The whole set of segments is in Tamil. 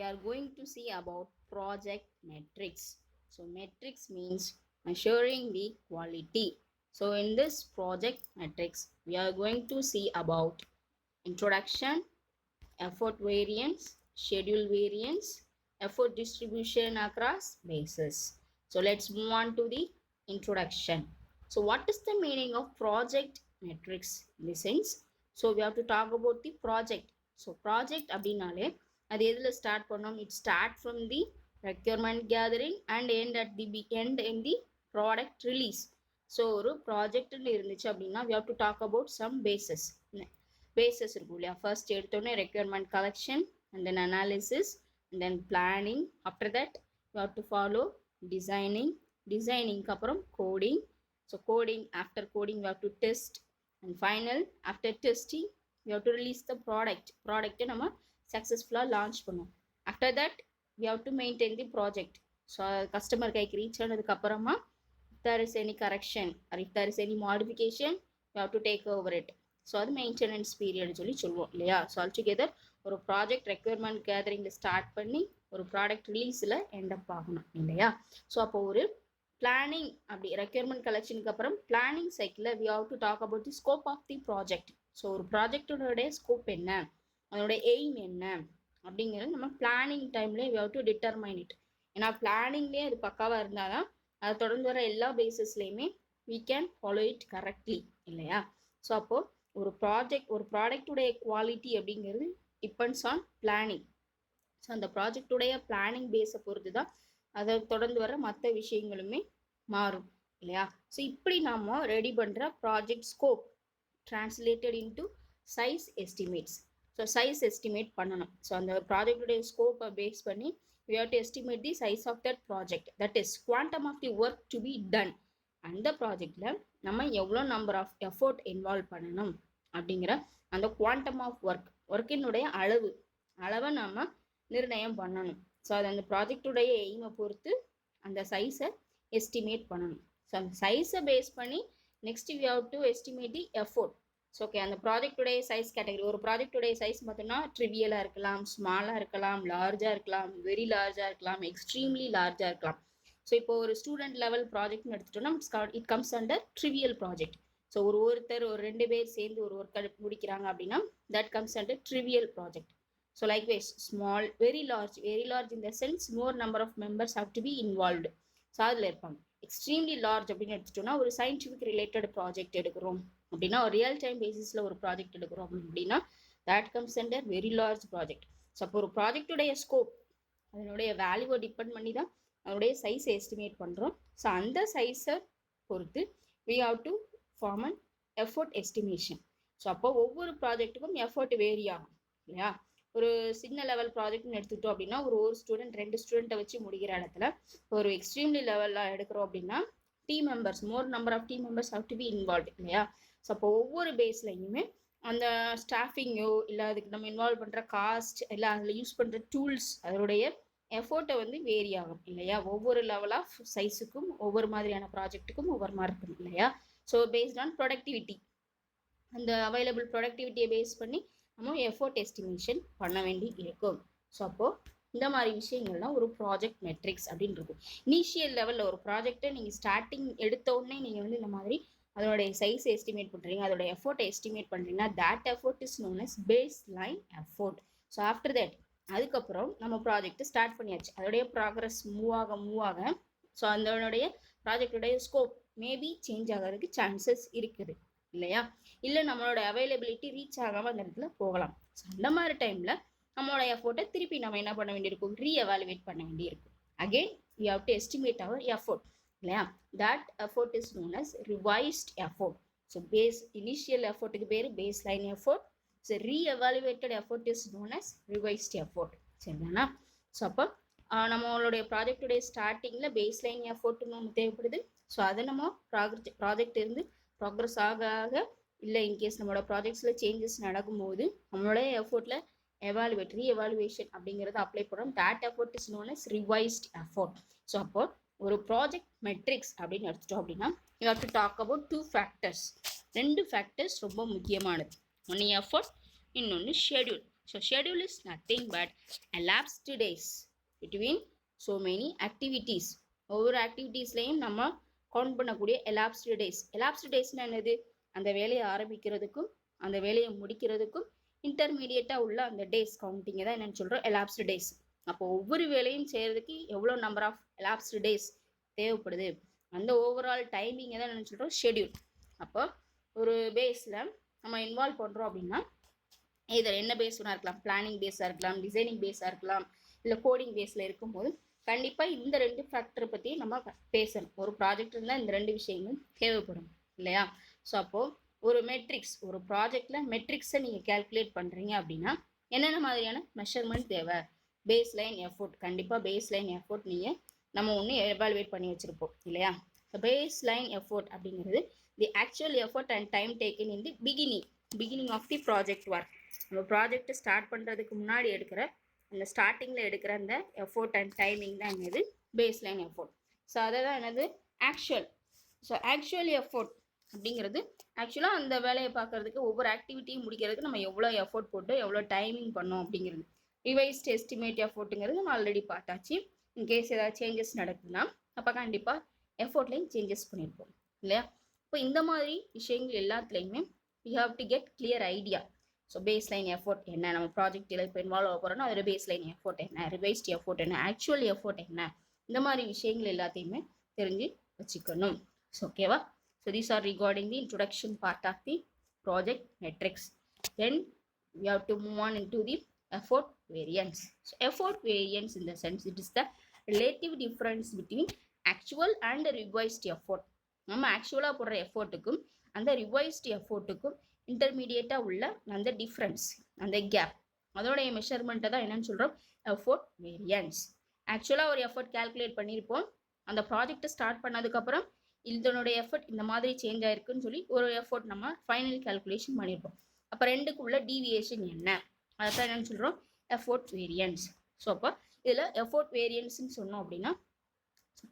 we are going to see about project metrics. So metrics means measuring the quality. So in this project metrics, we are going to see about introduction, effort variance, schedule variance, effort distribution across bases. So let's move on to the introduction. So what is the meaning of project metrics in the sense? So we have to talk about the project. So project அப்படின்னாலே அது எதில் ஸ்டார்ட் பண்ணோம்? It start from the requirement gathering and end at the end in the product release. So ஒரு ப்ராஜெக்ட்னு இருந்துச்சு அப்படின்னா we have to talk about some bases. Phases இருக்கும் இல்லையா? ஃபர்ஸ்ட் எடுத்தோடனே requirement collection and then analysis and then planning. After that you have to follow டிசைனிங்க்கு அப்புறம் coding. So coding after coding you have to test and final after testing you have to release the ப்ராடக்ட்டை நம்ம சக்ஸஸ்ஃபுல்லாக லான்ச் பண்ணுவோம். After that we have to maintain the project. So customer கைக்கு ரீச் ஆனதுக்கப்புறமா if there is any correction or if there is any modification you have to take over it. So அது மெயின்டெனன்ஸ் பீரியட் சொல்லுவோம் இல்லையா? ஸோ ஆல்டுகெதர் ஒரு ப்ராஜெக்ட் ரெக்யர்மெண்ட் கேதரிங்கில் ஸ்டார்ட் பண்ணி ஒரு ப்ராடக்ட் ரிலீஸில் எண்டப் ஆகணும் இல்லையா? ஸோ அப்போ ஒரு பிளானிங் அப்படி ரெக்யர்மெண்ட் கலெக்ஷனுக்கு அப்புறம் பிளானிங் சைக்கிளில் we have to talk about the scope of the project. So ஒரு ப்ராஜெக்டோடைய ஸ்கோப் என்ன, அதோட எய்ம் என்ன அப்படிங்கிறது நம்ம பிளானிங் டைம்லேயே we have to determine it. ஏன்னா பிளானிங்லேயே அது பக்காவாக இருந்தால் தான் அதை தொடர்ந்து வர எல்லா பேசஸ்லேயுமே we can follow it correctly இல்லையா? ஸோ அப்போது ஒரு ப்ராடக்டுடைய குவாலிட்டி அப்படிங்கிறது டிபெண்ட்ஸ் ஆன் பிளானிங். ஸோ அந்த ப்ராஜெக்டுடைய பிளானிங் பேஸை பொறுத்து தான் அதை தொடர்ந்து வர மற்ற விஷயங்களுமே மாறும் இல்லையா? ஸோ இப்படி நம்ம ரெடி பண்ணுற project scope translated into size estimates. So size estimate பண்ணணும். ஸோ அந்த ப்ராஜெக்டுடைய ஸ்கோப்பை பேஸ் பண்ணி we have to estimate the size of that project, that is quantum of the work to be done. அந்த ப்ராஜெக்ட்ல நம்ம எவ்வளோ நம்பர் ஆஃப் எஃபோர்ட் இன்வால்வ் பண்ணணும் அப்படிங்கிற அந்த குவான்டம் ஆஃப் ஒர்க்கினுடைய அளவை நம்ம நிர்ணயம் பண்ணணும். ஸோ அது அந்த ப்ராஜெக்டுடைய எய்மை பொறுத்து அந்த சைஸை எஸ்டிமேட் பண்ணணும். ஸோ அந்த சைஸை பேஸ் பண்ணி next we have to estimate the effort. So okay, அந்த ப்ராஜெக்டுடைய சைஸ் கேட்டகரி, ஒரு ப்ராஜெக்டுடைய சைஸ் பார்த்தோம்னா ட்ரிவியலாக இருக்கலாம், ஸ்மாலாக இருக்கலாம், லார்ஜாக இருக்கலாம், வெரி லார்ஜாக இருக்கலாம், எக்ஸ்ட்ரீம்லி லார்ஜாக இருக்கலாம். ஸோ இப்போ ஒரு ஸ்டூடெண்ட் லெவல் ப்ராஜெக்ட்னு எடுத்துட்டோம்னா it comes under trivial project. So ஒருத்தர் ஒரு 2 பேர் சேர்ந்து ஒரு ஒர்க் முடிக்கிறாங்க அப்படின்னா that comes under trivial project. So likewise small, very large in the sense more number of members have to be involved. So அதில் இருப்பாங்க. எக்ஸ்ட்ரீம்லி லார்ஜ் அப்படின்னு எடுத்துட்டோம்னா ஒரு சயின்டிஃபிக் ரிலேட்டட் ப்ராஜெக்ட் எடுக்கிறோம் அப்படின்னா ஒரு ரியல் டைம் பேசிஸில் ஒரு ப்ராஜெக்ட் எடுக்கிறோம் அப்படின்னா that comes under very large project. So அப்போ ஒரு ப்ராஜெக்டுடைய ஸ்கோப் அதனுடைய வேல்யூவை டிபெண்ட் பண்ணி தான் அதனுடைய சைஸை எஸ்டிமேட் பண்ணுறோம். ஸோ அந்த சைஸை பொறுத்து we have to form an effort estimation. So அப்போ ஒவ்வொரு ப்ராஜெக்ட்டுக்கும் எஃபர்ட் வேரி ஆகும் இல்லையா? ஒரு சின்ன லெவல் ப்ராஜெக்ட்னு எடுத்துக்கிட்டோம் அப்படின்னா ஒரு ஸ்டூடெண்ட் 2 ஸ்டூடெண்ட்டை வச்சு முடிக்கிற இடத்துல ஒரு எக்ஸ்ட்ரீம்லி லெவலில் எடுக்கிறோம் அப்படின்னா more number of team members have to be involve இல்லையா? ஸோ அப்போ ஒவ்வொரு பேஸ்லையுமே அந்த ஸ்டாஃபிங்கோ இல்லை அதுக்கு நம்ம இன்வால்வ் பண்ணுற காஸ்ட் இல்லை அதில் யூஸ் பண்ணுற டூல்ஸ் அதனுடைய எஃபோர்ட்டை வந்து வேரி ஆகும் இல்லையா? ஒவ்வொரு லெவல் ஆஃப் சைஸுக்கும் ஒவ்வொரு மாதிரியான ப்ராஜெக்ட்டுக்கும் ஒவ்வொரு மாதிரி இருக்கும் இல்லையா? ஸோ பேஸ்ட் ஆன் ப்ரொடக்டிவிட்டி, அந்த அவைலபிள் ப்ரொடக்டிவிட்டியை பேஸ் பண்ணி நம்ம எஃபோர்ட் எஸ்டிமேஷன் பண்ண வேண்டி இருக்கும். ஸோ அப்போது இந்த மாதிரி விஷயங்கள்லாம் ஒரு ப்ராஜெக்ட் மெட்ரிக்ஸ் அப்படின்னு இருக்கும். இனிஷியல் லெவலில் ஒரு ப்ராஜெக்டை நீங்கள் ஸ்டார்டிங் எடுத்தோடனே நீங்கள் வந்து இந்த மாதிரி அதோடைய சைஸ் எஸ்டிமேட் பண்ணுறீங்க, அதோட எஃபோர்ட்டை எஸ்டிமேட் பண்ணுறீங்கன்னா that effort is known as baseline effort. So after that அதுக்கப்புறம் நம்ம ப்ராஜெக்ட் ஸ்டார்ட் பண்ணியாச்சு, அதோடைய ப்ராக்ரஸ் மூவ் ஆக ஸோ அதனுடைய ப்ராஜெக்டுடைய ஸ்கோப் மேபி சேஞ்ச் ஆகிறதுக்கு சான்சஸ் இருக்குது இல்லையா? இல்லை நம்மளோட அவைலபிலிட்டி ரீச் ஆகாமல் அந்த இடத்துல போகலாம். ஸோ அந்த மாதிரி டைமில் நம்மளோட எஃபோர்ட்டை திருப்பி நம்ம என்ன பண்ண வேண்டியிருக்கும்? ரீஎவாலுவேட் பண்ண வேண்டியிருக்கும். Again we have to estimate our effort இல்லையா? that effort is known as revised effort. So initial எஃபோர்ட்டுக்கு பேர் baseline effort. So reevaluated effort is known as revised effort. சரிதானா? ஸோ அப்போ நம்மளுடைய ப்ராஜெக்டுடைய ஸ்டார்டிங்கில் பேஸ்லைன் எஃபோர்ட்னு ஒன்று தேவைப்படுது. ஸோ அதை நம்ம ப்ராஜெக்ட் இருந்து ப்ராக்ரஸ் ஆக இல்லை இன்கேஸ் நம்மளோட ப்ராஜெக்ட்ஸில் சேஞ்சஸ் நடக்கும்போது நம்மளோட எஃபோர்ட்டில் ரீஎவாலுவேஷன் அப்படிங்கிறத அப்ளை பண்ணுறோம். that effort is known as revised effort. So அப்போ ஒரு ப்ராஜெக்ட் மெட்ரிக்ஸ் அப்படின்னு எடுத்துட்டோம் அப்படின்னா you have to talk about 2 factors. 2 factors ரொம்ப முக்கியமானது. ஒன்று எஃபோர்ட், இன்னொன்று schedule. So schedule is nothing but elapsed days between so many activities. ஒவ்வொரு ஆக்டிவிட்டீஸ்லையும் நம்ம கவுண்ட் பண்ணக்கூடிய elapsed days. elapsed daysனா என்னது? அந்த வேலையை ஆரம்பிக்கிறதுக்கும் அந்த வேலையை முடிக்கிறதுக்கும் இன்டர்மீடியட்டாக உள்ள அந்த டேஸ் கவுண்டிங்கை தான் என்னென்னு சொல்கிறோம் elapsed days. அப்போ ஒவ்வொரு வேலையும் செய்கிறதுக்கு எவ்வளோ நம்பர் ஆஃப் elapsed days தேவைப்படுது, அந்த ஓவரால் டைமிங்கை தான் என்னென்னு சொல்கிறோம் ஷெடியூல். அப்போ ஒரு பேஸில் நம்ம இன்வால்வ் பண்ணுறோம் அப்படின்னா இதில் என்ன பேஸ்னா இருக்கலாம், பிளானிங் பேஸாக இருக்கலாம், டிசைனிங் பேஸாக இருக்கலாம், இல்லை கோடிங் பேஸில் இருக்கும்போது கண்டிப்பாக இந்த 2 ஃபேக்டரை பற்றி நம்ம பேசணும். ஒரு ப்ராஜெக்ட் இருந்தால் இந்த 2 விஷயங்கள் தேவைப்படும் இல்லையா? ஸோ அப்போது ஒரு மெட்ரிக்ஸ், ஒரு ப்ராஜெக்டில் மெட்ரிக்ஸை நீங்கள் கேல்குலேட் பண்ணுறீங்க அப்படின்னா என்னென்ன மாதிரியான மெஷர்மெண்ட் தேவை? பேஸ் லைன் எஃபோர்ட், கண்டிப்பாக பேஸ் லைன் எஃபோர்ட் நீங்கள் நம்ம ஒன்று எவாலுவேட் பண்ணி வச்சுருப்போம் இல்லையா? பேஸ் லைன் எஃபோர்ட் அப்படிங்கிறது the actual effort and time taken in the beginning of the project work. நம்ம ப்ராஜெக்ட் ஸ்டார்ட் பண்ணுறதுக்கு முன்னாடி எடுக்கிற அந்த ஸ்டார்டிங்கில் எடுக்கிற அந்த எஃபோர்ட் அண்ட் டைமிங் தான் என்னது பேஸ் லைன் எஃபோர்ட். ஸோ அதை தான் என்னது ஆக்சுவல். ஸோ ஆக்சுவல் எஃபோர்ட் அப்படிங்கிறது ஆக்சுவலாக அந்த வேலையை பார்க்குறதுக்கு ஒவ்வொரு ஆக்டிவிட்டியும் முடிக்கிறதுக்கு நம்ம எவ்வளோ எஃபோர்ட் போட்டு எவ்வளோ டைமிங் பண்ணோம் அப்படிங்கிறது. ரிவைஸ்ட் எஸ்டிமேட் எஃபோர்ட்டுங்கிறது நம்ம ஆல்ரெடி பார்த்தாச்சு. இன்கேஸ் ஏதாவது சேஞ்சஸ் நடக்குதுன்னா அப்போ கண்டிப்பாக எஃபோர்ட்லேயும் சேஞ்சஸ் பண்ணியிருப்போம் இல்லையா? இப்போ இந்த மாதிரி விஷயங்கள் எல்லாத்துலேயுமே we have to get clear idea. So baseline effort என்ன, நம்ம ப்ராஜெக்டில் இப்போ இன்வால்வ் ஆக போகிறோன்னா அதில் பேஸ் லைன் எஃபோர்ட் என்ன, ரிவைஸ்ட் எஃபோர்ட் என்ன, ஆக்சுவல் எஃபோர்ட் என்ன, இந்த மாதிரி விஷயங்கள் எல்லாத்தையுமே தெரிஞ்சு வச்சுக்கணும். ஸோ ஓகேவா? So these are regarding the introduction part of the project metrics. Then we have to move on into the effort variance. So effort variance in the sense it is the relative difference between actual and revised effort. நம்ம ஆக்சுவலாக போடுற எஃபோர்ட்டுக்கும் அந்த ரிவைஸ்ட் எஃபோர்ட்டுக்கும் இன்டர்மீடியட்டாக உள்ள அந்த டிஃப்ரென்ஸ், அந்த கேப், அதோடைய மெஷர்மெண்ட்டை தான் என்னன்னு சொல்கிறோம் எஃபோர்ட் வேரியன்ஸ். ஆக்சுவலாக ஒரு எஃபோர்ட் கேல்குலேட் பண்ணியிருப்போம், அந்த ப்ராஜெக்டை ஸ்டார்ட் பண்ணதுக்கப்புறம் இதனுடைய எஃபோர்ட் இந்த மாதிரி சேஞ்ச் ஆயிருக்குன்னு சொல்லி ஒரு எஃபோர்ட் நம்ம ஃபைனல் கேல்குலேஷன் பண்ணியிருப்போம். அப்போ ரெண்டுக்கு உள்ள டீவியேஷன் என்ன, அதை தான் என்னன்னு சொல்கிறோம் எஃபோர்ட் வேரியன்ஸ். ஸோ அப்போ இதில் எஃபோர்ட் வேரியன்ஸ்ன்னு சொன்னோம் அப்படின்னா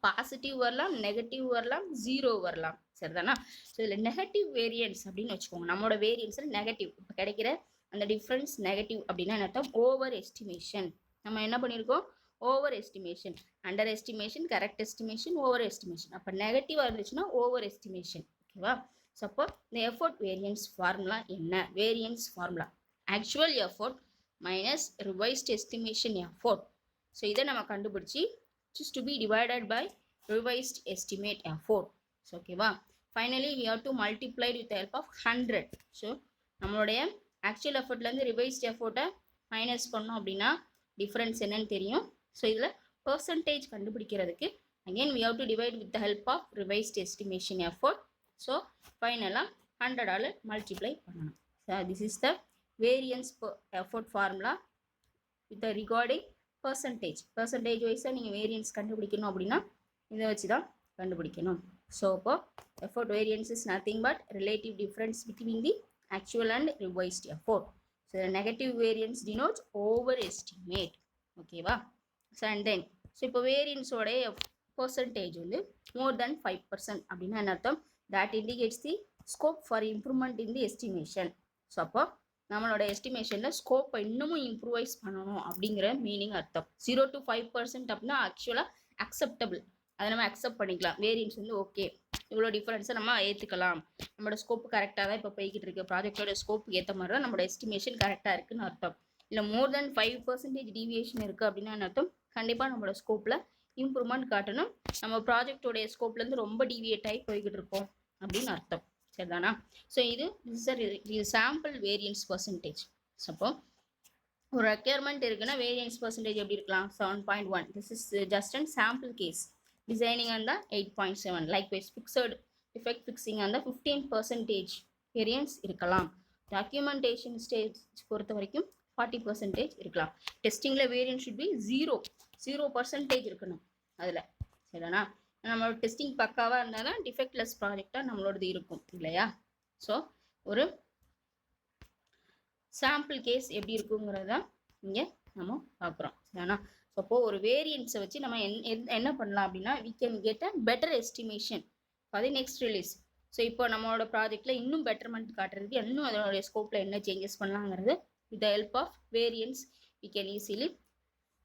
பாசிட்டிவ் வரலாம், நெகட்டிவ் வரலாம், 0 வரலாம், சரிதானா? ஸோ இதில் நெகட்டிவ் வேரியன்ஸ் அப்படின்னு வச்சுக்கோங்க. நம்மளோட வேரியன்ஸில் நெகட்டிவ் இப்போ கிடைக்கிற அந்த டிஃப்ரென்ஸ் நெகட்டிவ் அப்படின்னா என்ன அர்த்தம்? Over estimation. நம்ம என்ன பண்ணியிருக்கோம்? Over estimation, under estimation, correct estimation, over estimation. அப்போ நெகட்டிவாக இருந்துச்சுன்னா ஓவர் எஸ்டிமேஷன். ஓகேவா? ஸோ அப்போ இந்த எஃபோர்ட் வேரியன்ஸ் ஃபார்முலா என்ன? Variance formula actual effort minus revised estimation effort. So இதை நம்ம கண்டுபிடிச்சி is to be divided by revised estimate effort. So ஓகேவா? Finally we have to multiply with the help of 100. So நம்மளுடைய ஆக்சுவல் எஃபோர்ட்லேருந்து ரிவைஸ்ட் எஃபோர்ட்டை மைனஸ் பண்ணோம் அப்படின்னா டிஃப்ரென்ஸ் என்னன்னு தெரியும். ஸோ இதில் பர்சன்டேஜ் கண்டுபிடிக்கிறதுக்கு again we have to divide with the help of revised estimation effort. So ஃபைனலாக 100ஆல் மல்டிப்ளை பண்ணணும். So this is the variance effort formula with the regarding percentage வைஸாக நீங்கள் வேரியன்ஸ் கண்டுபிடிக்கணும் அப்படின்னா இதை வச்சு தான் கண்டுபிடிக்கணும். ஸோ இப்போ effort variance is nothing but relative difference between the actual and revised effort. So negative variance denotes over estimate. ஓகேவா? ஸோ அண்ட் தென் ஸோ இப்போ வேரியன்ஸோடைய பர்சன்டேஜ் வந்து மோர் தென் 5% அப்படின்னா என்ன அர்த்தம்? that indicates the scope for improvement in the estimation. So அப்போ நம்மளோட எஸ்டிமேஷனில் ஸ்கோப்பை இன்னமும் இம்ப்ரூவைஸ் பண்ணணும் அப்படிங்கிற மீனிங் அர்த்தம். 0 to 5% அப்படின்னா ஆக்சுவலாக அக்செப்டபிள், அதை நம்ம அக்செப்ட் பண்ணிக்கலாம். வேரியன்ஸ் வந்து ஓகே, இவ்வளோ டிஃபரன்ஸை நம்ம ஏற்றுக்கலாம், நம்மளோட ஸ்கோப்பு கரெக்டாக தான் இப்போ போய்கிட்டு இருக்கு, ப்ராஜெக்டோட ஸ்கோப்புக்கு ஏற்ற மாதிரி தான் நம்மளோட எஸ்டிமேஷன் கரெக்டாக இருக்குன்னு அர்த்தம். இல்லை மோர் தென் 5% டீவியேஷன் இருக்குது அப்படின்னா அர்த்தம் கண்டிப்பாக நம்மளோட ஸ்கோப்பில் இம்ப்ரூவ்மெண்ட் காட்டணும், நம்ம ப்ராஜெக்டோடைய ஸ்கோப்லேருந்து ரொம்ப டீவியேட் ஆகி போய்கிட்டு இருக்கோம் அப்படின்னு அர்த்தம். சரிதானா? ஸோ இது சாம்பிள் வேரியன்ஸ் பர்சன்டேஜ். அப்போ ஒரு ரெக்யர்மெண்ட் இருக்குன்னா வேரியன்ஸ் பர்சன்டேஜ் எப்படி இருக்கலாம்? 7.1. This is just and sample case. Designing இருந்தால் 8.7. லைக்வைஸ் ஃபிக்ஸட் டிஃபெக்ட் ஃபிக்ஸிங் இருந்தால் 15% வேரியன்ஸ் இருக்கலாம். டாக்குமெண்டேஷன் ஸ்டேஜ் பொறுத்த வரைக்கும் 40% இருக்கலாம். டெஸ்டிங்கில் வேரியன்ஸ் ஷுட் பி 0% இருக்கணும் அதில். சரிதானா? நம்மளோட டெஸ்டிங் பக்காவாக இருந்தால் தான் டிஃபெக்ட்லெஸ் ப்ராஜெக்டாக நம்மளோடது இருக்கும் இல்லையா? ஸோ ஒரு சாம்பிள் கேஸ் எப்படி இருக்குங்கிறத இங்கே நம்ம பார்க்குறோம். சரிதானா? ஸோ அப்போது ஒரு வேரியன்ஸை வச்சு நம்ம என்ன பண்ணலாம் அப்படின்னா we can get a better estimation for the next release. So இப்போ நம்மளோட ப்ராஜெக்டில் இன்னும் பெட்டர்மெண்ட் காட்டுறதுக்கு இன்னும் அதோடைய ஸ்கோப்பில் என்ன changes பண்ணலாங்கிறது with the help of variance we can easily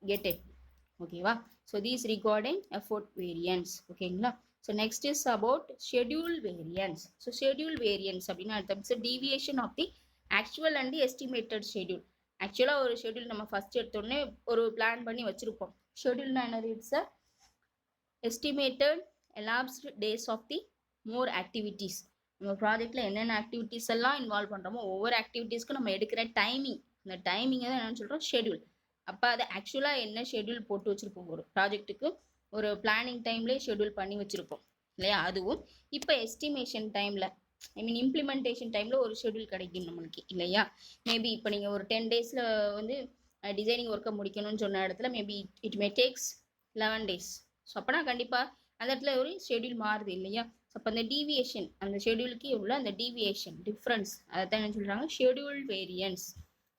get it. ஓகேவா? So these regarding effort variance. ஓகேங்களா? So next is about schedule variance. So schedule variance அப்படின்னு அர்த்தம் it's deviation of the actual and the estimated schedule. ஆக்சுவலாக ஒரு ஷெட்யூல் நம்ம ஃபர்ஸ்ட் எடுத்தோடனே ஒரு பிளான் பண்ணி வச்சுருப்போம். ஷெட்யூல்னா என்னது? It's a estimated elapsed days of the more activities. நம்ம ப்ராஜெக்டில் என்னென்ன ஆக்டிவிட்டீஸ் எல்லாம் இன்வால்வ் பண்ணுறோமோ ஒவ்வொரு ஆக்டிவிட்டீஸ்க்கும் நம்ம எடுக்கிற டைமிங், அந்த டைமிங்கை தான் என்னென்னு சொல்கிறோம்? ஷெட்யூல். அப்போ அது ஆக்சுவலாக என்ன ஷெட்யூல் போட்டு வச்சுருப்போம் ஒரு ப்ராஜெக்ட்டுக்கு, ஒரு பிளானிங் டைம்லேயே ஷெட்யூல் பண்ணி வச்சுருப்போம் இல்லையா? அதுவும் இப்போ எஸ்டிமேஷன் டைமில், ஐ மீன் இம்ப்ளிமெண்டேஷன் டைமில் ஒரு ஷெட்யூல் கிடைக்கும் நம்மளுக்கு இல்லையா? மேபி இப்போ நீங்கள் ஒரு 10 days வந்து டிசைனிங் ஒர்க்கை முடிக்கணும்னு சொன்ன இடத்துல maybe it may takes 11 days. So அப்போனா கண்டிப்பாக அந்த இடத்துல ஒரு ஷெட்யூல் மாறுது இல்லையா? ஸோ அப்போ அந்த டீவியேஷன், அந்த ஷெட்யூலுக்கு உள்ள அந்த டீவியேஷன் டிஃப்ரென்ஸ், அதை தான் என்ன சொல்கிறாங்க? Schedule variance.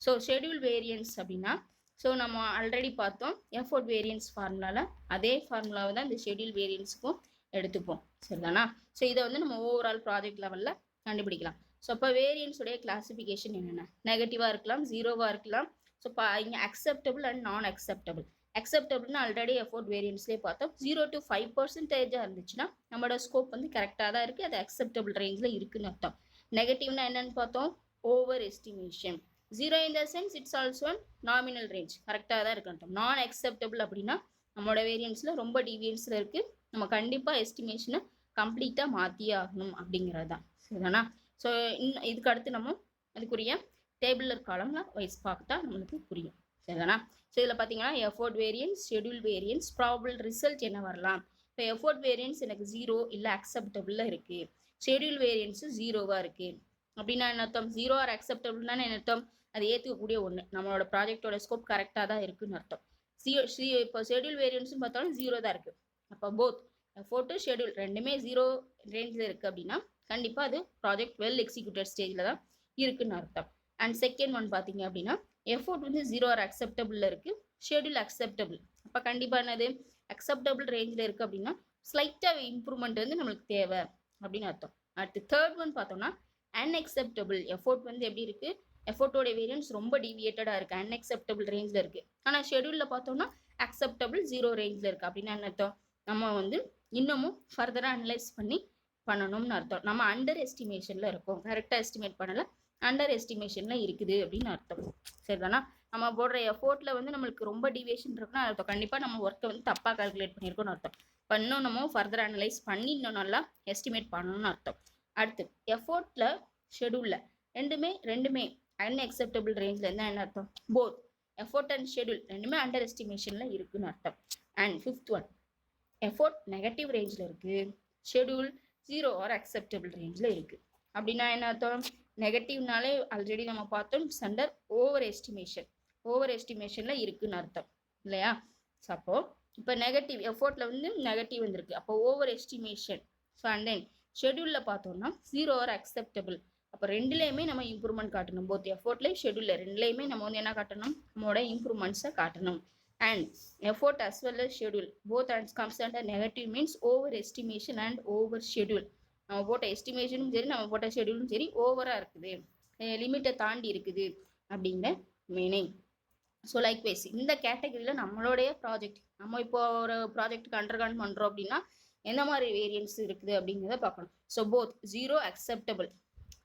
So schedule variance அப்படின்னா, ஸோ நம்ம ஆல்ரெடி பார்த்தோம் எஃபோர்ட் வேரியன்ஸ் ஃபார்முலாவில், அதே ஃபார்முலாவை தான் இந்த ஷெட்யூல் வேரியன்ஸுக்கும் எடுத்துப்போம். சரிதானா? ஸோ இதை வந்து நம்ம ஓவரால் ப்ராஜெக்ட் லெவலில் கண்டுபிடிக்கலாம். ஸோ அப்போ வேரியன்ஸுடைய கிளாசிஃபிகேஷன் என்னென்ன? நெகட்டிவாக இருக்கலாம், ஜீரோவாக இருக்கலாம். ஸோ இப்போ இங்கே அக்செப்டபிள் அண்ட் நான் அக்செப்டபிள். அக்செப்டபிள்னு ஆல்ரெடி எஃபோர்ட் வேரியன்ஸ்லேயே பார்த்தோம். 0 to 5% இருந்துச்சுன்னா நம்மளோட ஸ்கோப் வந்து கரெக்டாக தான் இருக்குது, அது அக்செப்டபிள் ரேஞ்சில் இருக்குன்னு அர்த்தம். நெகட்டிவ்னா என்னன்னு பார்த்தோம்? Over estimation. 0 in the sense it's also a nominal range, கரெக்டாக தான் இருக்குன்னு அர்த்தம். நான் அக்செப்டபிள் அப்படின்னா நம்மளோட வேரியன்ஸில் ரொம்ப டீவியன்ஸில் இருக்குது, நம்ம கண்டிப்பாக எஸ்டிமேஷனை கம்ப்ளீட்டாக மாற்றியே ஆகணும் அப்படிங்கிறது தான். சரிதானா? ஸோ இதுக்கு அடுத்து நம்ம அதுக்குரிய டேபிளர் காலம்லாம் வைஸ் பார்த்தா நம்மளுக்கு புரியும். சரிதானா? ஸோ இதில் பார்த்தீங்கன்னா effort variance, schedule variance, probable result என்ன வரலாம்? இப்போ எஃபோர்ட் வேரியன்ஸ் எனக்கு 0 இல்லை அக்செப்டபிளில் இருக்குது, ஷெட்யூல் வேரியன்ஸு 0வாக இருக்குது அப்படின்னா என்ன அர்த்தம்? 0 ஆர் அக்செப்டபிள்னா என்ன அர்த்தம்? அது ஏற்றுக்கக்கூடிய ஒன்று, நம்மளோட ப்ராஜெக்டோட ஸ்கோப் கரெக்டாக தான் இருக்குன்னு அர்த்தம். இப்போ ஷெட்யூல் வேரியன்ஸ்னு பார்த்தாலும் 0 தான் இருக்குது. அப்போ போத் எஃபோர்ட்டு ஷெட்யூல் ரெண்டுமே 0 ரேஞ்சில் இருக்குது அப்படின்னா கண்டிப்பாக அது ப்ராஜெக்ட் வெல் எக்ஸிக்யூட்டட் ஸ்டேஜில் தான் இருக்குன்னு அர்த்தம். அண்ட் செகண்ட் ஒன் பார்த்தீங்க அப்படின்னா எஃபோர்ட் வந்து 0 ஆர் அக்செப்டபிளில் இருக்குது, ஷெட்யூல் அக்செப்டபிள். அப்போ கண்டிப்பாக என்னது? அக்செப்டபிள் ரேஞ்சில் இருக்குது அப்படின்னா ஸ்லைட்டாக இம்ப்ரூவ்மெண்ட் வந்து நம்மளுக்கு தேவை அப்படின்னு அர்த்தம். அடுத்து தேர்ட் ஒன் பார்த்தோம்னா அன்அக்செப்டபிள். எஃபோர்ட் வந்து எப்படி இருக்குது? எஃபோர்ட்டோட வேரியன்ஸ் ரொம்ப டீவியேட்டடாக இருக்குது, அன்அக்செப்டபிள் ரேஞ்சில் இருக்குது. ஆனால் ஷெட்யூலில் பார்த்தோம்னா அக்செப்டபிள் 0 ரேஞ்சில் இருக்குது அப்படின்னா என்ன அர்த்தம்? நம்ம வந்து இன்னமும் ஃபர்தராக அனலைஸ் பண்ணணும்னு அர்த்தம். நம்ம அண்டர் எஸ்டிமேஷனில் இருக்கோம், கரெக்டாக எஸ்டிமேட் பண்ணலை, அண்டர் எஸ்டிமேஷனில் இருக்குது அப்படின்னு அர்த்தம். சரிதானா? நம்ம போடுற எஃபோர்ட்டில் வந்து நம்மளுக்கு ரொம்ப டீவியேஷன் இருக்குன்னா அர்த்தம் கண்டிப்பாக நம்ம ஒர்க்கை வந்து தப்பாக கால்குலேட் பண்ணியிருக்கோம்னு அர்த்தம். இப்போ இன்னும் நம்ம ஃபர்தர் அனலைஸ் பண்ணி இன்னும் நல்லா எஸ்டிமேட் பண்ணணும்னு அர்த்தம். அடுத்து எஃபோர்ட்டில் ஷெட்யூலில் ரெண்டுமே அன்அக்செப்டபிள் ரேஞ்சில் இருந்தால் என்ன அர்த்தம்? போத் எஃபோர்ட் அண்ட் ஷெட்யூல் ரெண்டுமே அண்டர் எஸ்டிமேஷனில் இருக்குன்னு அர்த்தம். And fifth one effort negative ரேஞ்சில் இருக்குது, ஷெட்யூல் 0 ஆர் அக்செப்டபிள் ரேஞ்சில் இருக்குது அப்படின்னா என்ன அர்த்தம்? நெகட்டிவ்னாலே ஆல்ரெடி நம்ம பார்த்தோம் இட்ஸ் அண்டர் ஓவர் எஸ்டிமேஷனில் இருக்குன்னு அர்த்தம் இல்லையா? ஸோ அப்போ இப்போ நெகட்டிவ் எஃபோர்ட்டில் வந்து நெகட்டிவ் வந்திருக்கு, அப்போ over estimation. So and then ஷெட்யூலில் பார்த்தோம்னா 0 ஆர் அக்செப்டபிள். அப்போ ரெண்டுலேயுமே நம்ம இம்ப்ரூவ்மெண்ட் காட்டணும், போத் எஃபோர்ட்லேயும் ஷெட்யூலில் ரெண்டுலேயுமே நம்ம வந்து என்ன காட்டணும்? நம்மளோட இம்ப்ரூவ்மெண்ட்ஸை காட்டணும். And effort as well as schedule both and comes under negative means over estimation and over schedule. நம்ம போட்ட எஸ்டிமேஷனும் சரி நம்ம போட்ட ஷெட்யூலும் சரி ஓவராக இருக்குது, லிமிட்டை தாண்டி இருக்குது அப்படிங்கிற மீனிங். ஸோ லைக்வைஸ் இந்த கேட்டகரியில் நம்மளுடைய ப்ராஜெக்ட், நம்ம இப்போ ஒரு ப்ராஜெக்ட்டுக்கு அண்டர்கான் பண்ணுறோம் அப்படின்னா எந்த மாதிரி வேரியன்ஸ் இருக்குது அப்படிங்கிறத பார்க்கணும். ஸோ போத் 0 அக்செப்டபிள்,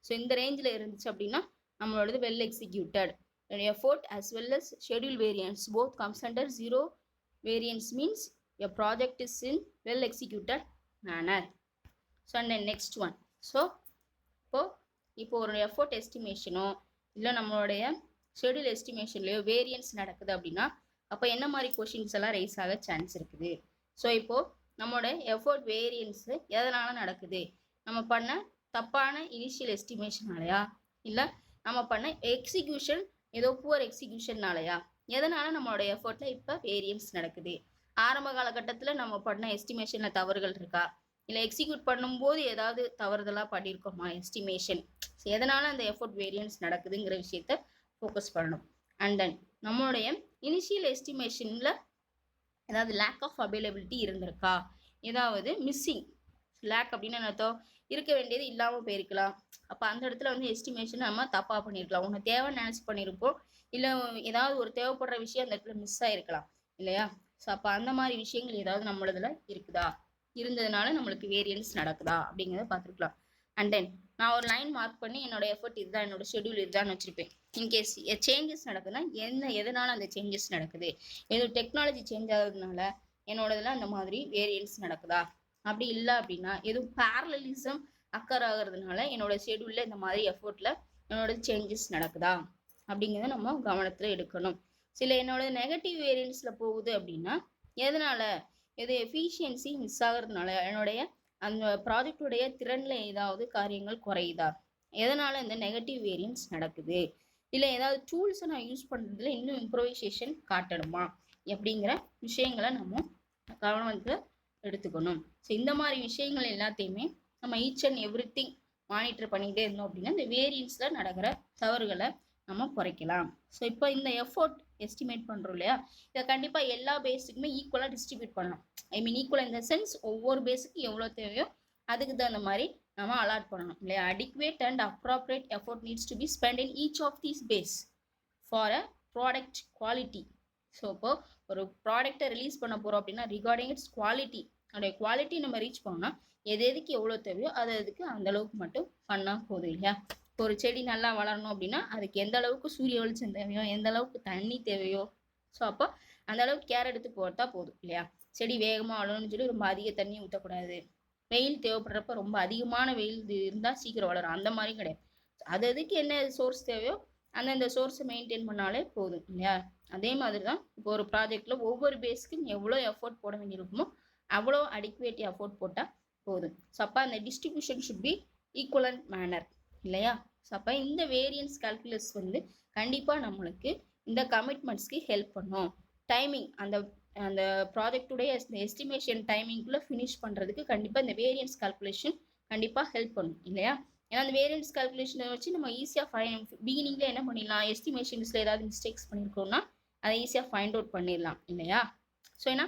ஸோ இந்த ரேஞ்சில் இருந்துச்சு அப்படின்னா நம்மளோடது well executed. Effort as well as schedule variance both comes under 0 variance means your project is in well executed manner. So and then next one. So இப்போ ஒரு எஃபோர்ட் எஸ்டிமேஷனோ இல்லை நம்மளுடைய ஷெட்யூல் எஸ்டிமேஷன்லையோ வேரியன்ஸ் நடக்குது அப்படின்னா அப்போ என்ன மாதிரி கொஷின்ஸ் எல்லாம் ரைஸ் ஆக சான்ஸ் இருக்குது? ஸோ இப்போது நம்மளோட எஃபோர்ட் வேரியன்ஸு எதனால் நடக்குது? நம்ம பண்ண தப்பான இனிஷியல் எஸ்டிமேஷனாலையா, இல்லை நம்ம பண்ண எக்ஸிக்யூஷன் ஏதோ புவர் எக்ஸிக்யூஷன்னாலையா, எதனால் நம்மளோட எஃபோர்ட்டில் இப்போ வேரியன்ஸ் நடக்குது? ஆரம்ப காலகட்டத்தில் நம்ம பண்ண எஸ்டிமேஷனில் தவறுகள் இருக்கா, இல்லை எக்ஸிக்யூட் பண்ணும்போது ஏதாவது தவறுதலாக பண்ணியிருக்கோமா எஸ்டிமேஷன்? ஸோ எதனால் அந்த எஃபோர்ட் வேரியன்ஸ் நடக்குதுங்கிற விஷயத்த ஃபோக்கஸ் பண்ணணும். அண்ட் தென் நம்மளுடைய இனிஷியல் எஸ்டிமேஷனில் ஏதாவது லேக் ஆஃப் அவைலபிலிட்டி இருந்திருக்கா, ஏதாவது மிஸ்ஸிங் லேக் அப்படின்னு என்ன அர்த்தம், இருக்க வேண்டியது இல்லாமல் போயிருக்கலாம். அப்போ அந்த இடத்துல வந்து எஸ்டிமேஷன் நம்ம தப்பாக பண்ணியிருக்கலாம். ஒன்று தேவைன்னு நினச்சி பண்ணியிருப்போம், இல்லை ஏதாவது ஒரு தேவைப்படுற விஷயம் அந்த இடத்துல மிஸ் ஆகிருக்கலாம் இல்லையா. ஸோ அப்போ அந்த மாதிரி விஷயங்கள் ஏதாவது நம்மளதுல இருக்குதா, இருந்ததுனால நம்மளுக்கு வேரியன்ஸ் நடக்குதா அப்படிங்கிறத பார்த்துருக்கலாம். அண்ட் தென் நான் ஒரு லைன் மார்க் பண்ணி என்னோட எஃபர்ட் இதுதான், என்னோட ஷெடியூல் இதுதான் வச்சுருப்பேன். இன்கேஸ் சேஞ்சஸ் நடக்குதுன்னா எதனால அந்த சேஞ்சஸ் நடக்குது, ஏதோ டெக்னாலஜி சேஞ்ச் ஆகுறதுனால என்னோட இதில் அந்த மாதிரி வேரியன்ஸ் நடக்குதா, அப்படி இல்லை அப்படின்னா எதுவும் பேரலிசம் அக்கர் ஆகிறதுனால என்னோட ஷெடியூலில் இந்த மாதிரி எஃபர்ட்டில் என்னோட சேஞ்சஸ் நடக்குதா அப்படிங்கிறத நம்ம கவனத்தில் எடுக்கணும். சில என்னோட நெகட்டிவ் வேரியன்ஸில் போகுது அப்படின்னா எதனால, எது எஃபிஷியன்சி மிஸ் ஆகிறதுனால என்னுடைய அந்த ப்ராஜெக்டுடைய திறனில் ஏதாவது காரியங்கள் குறையுதா, எதனால இந்த நெகட்டிவ் வேரியன்ஸ் நடக்குது, இல்லை ஏதாவது டூல்ஸை நான் யூஸ் பண்ணுறதுல இன்னும் இம்ப்ரோவைசேஷன் காட்டணுமா அப்படிங்கிற விஷயங்களை நம்ம கவனத்தில் எடுத்துக்கணும். ஸோ இந்த மாதிரி விஷயங்கள் எல்லாத்தையுமே நம்ம each and every thing monitor பண்ணிக்கிட்டே இருந்தோம் அப்படின்னா இந்த வேரியன்ஸில் நடக்கிற தவறுகளை நம்ம குறைக்கலாம். ஸோ இப்போ இந்த எஃபோர்ட் எஸ்டிமேட் பண்ணுறோம் இல்லையா, இதை கண்டிப்பாக எல்லா பேஸுக்குமே ஈக்குவலாக டிஸ்ட்ரிபியூட் பண்ணலாம். ஐ மீன் ஈக்குவல் இந்த சென்ஸ் ஒவ்வொரு பேஸுக்கு எவ்வளோ தேவையோ அதுக்கு தகுந்த மாதிரி நம்ம அலாட் பண்ணணும் இல்லையா. Adequate and appropriate effort needs to be spend in each of these phase for a product quality. So இப்போ ஒரு ப்ராடக்டை ரிலீஸ் பண்ண போகிறோம் அப்படின்னா ரிகார்டிங் இட்ஸ் குவாலிட்டி, அதோடைய குவாலிட்டி நம்ம ரீச் பண்ணோம்னா எதுக்கு எவ்வளோ தேவையோ அதுக்கு அந்த அளவுக்கு மட்டும் பண்ணால் போதும் இல்லையா. ஒரு செடி நல்லா வளரணும் அப்படின்னா அதுக்கு எந்த அளவுக்கு சூரிய வெளிச்சம் தேவையோ, எந்த அளவுக்கு தண்ணி தேவையோ, ஸோ அப்போ அந்த அளவுக்கு கேர் எடுத்து போட்டா போதும் இல்லையா. செடி வேகமாக வளரணும்னு சொல்லி ரொம்ப அதிக தண்ணி ஊற்றக்கூடாது. வெயில் தேவைப்படுறப்ப ரொம்ப அதிகமான வெயில் இருந்தால் சீக்கிரம் வளரும், அந்த மாதிரி கிடையாது. அதுக்கு என்ன சோர்ஸ் தேவையோ அந்தந்த சோர்ஸை மெயின்டைன் பண்ணாலே போதும் இல்லையா. அதே மாதிரி தான் இப்போ ஒரு ப்ராஜெக்ட்ல ஒவ்வொரு பேஸ்க்கும் எவ்வளோ எஃபோர்ட் போட வேண்டியிருக்குமோ அவ்வளோ அடிக்குவேட் எஃபோர்ட் போட்டால் போதும். ஸோ அப்போ அந்த distribution should be equivalent manner இல்லையா. ஸோ அப்போ இந்த வேரியன்ஸ் கால்குலஸ் வந்து கண்டிப்பாக நம்மளுக்கு இந்த கமிட்மெண்ட்ஸ்க்கு ஹெல்ப் பண்ணும். டைமிங் அந்த அந்த ப்ராஜெக்டுடைய எஸ்டிமேஷன் டைமிங்குள்ளே ஃபினிஷ் பண்ணுறதுக்கு கண்டிப்பாக இந்த வேரியன்ஸ் கால்குலேஷன் கண்டிப்பாக ஹெல்ப் பண்ணும் இல்லையா. ஏன்னா அந்த வேரியன்ஸ் கால்குலேஷனை வச்சு நம்ம ஈஸியாக பிகினிங்கில் என்ன பண்ணிடலாம், எஸ்டிமேஷன்ஸில் ஏதாவது மிஸ்டேக்ஸ் பண்ணியிருக்கோம்னா அதை ஈஸியாக ஃபைண்ட் அவுட் பண்ணிடலாம் இல்லையா. ஸோ ஏன்னா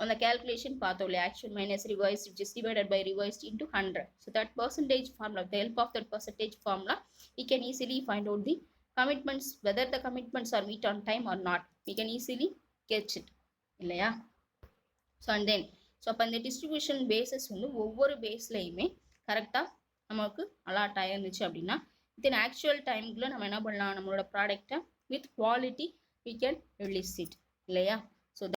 அந்த calculation பார்த்தோம் இல்லையா, actual minus revised which is divided by revised into 100. So that percentage formula, with the help of that percentage formula, we can easily find out the commitments, whether the commitments are meet on time or not. We can easily get it இல்லையா. ஸோ அண்ட் தென் ஸோ அப்போ இந்த டிஸ்ட்ரிபியூஷன் பேசஸ் வந்து ஒவ்வொரு பேஸ்லையுமே கரெக்டாக நமக்கு அலாட் ஆயிருந்துச்சு அப்படின்னா வித்தின் ஆக்சுவல் டைமுக்குள்ளே நம்ம என்ன பண்ணலாம், நம்மளோட ப்ராடக்டை with quality we can release it இல்லையா.